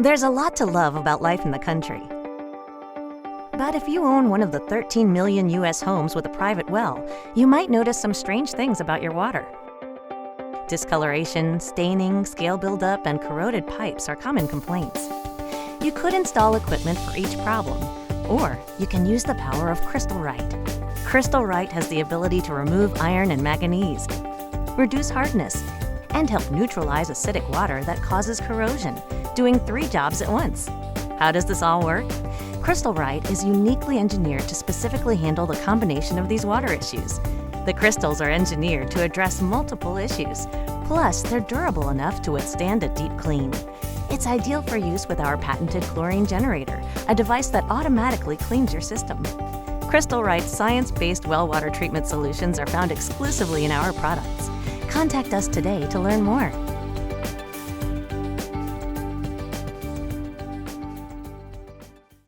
There's a lot to love about life in the country. But if you own one of the 13 million U.S. homes with a private well, you might notice some strange things about your water. Discoloration, staining, scale buildup, and corroded pipes are common complaints. You could install equipment for each problem, or you can use the power of Crystal Right. Crystal Right has the ability to remove iron and manganese, reduce hardness, and help neutralize acidic water that causes corrosion, doing 3 jobs at once. How does this all work? Crystal Right is uniquely engineered to specifically handle the combination of these water issues. The crystals are engineered to address multiple issues. Plus, they're durable enough to withstand a deep clean. It's ideal for use with our patented chlorine generator, a device that automatically cleans your system. Crystal Right's science-based well water treatment solutions are found exclusively in our products. Contact us today to learn more.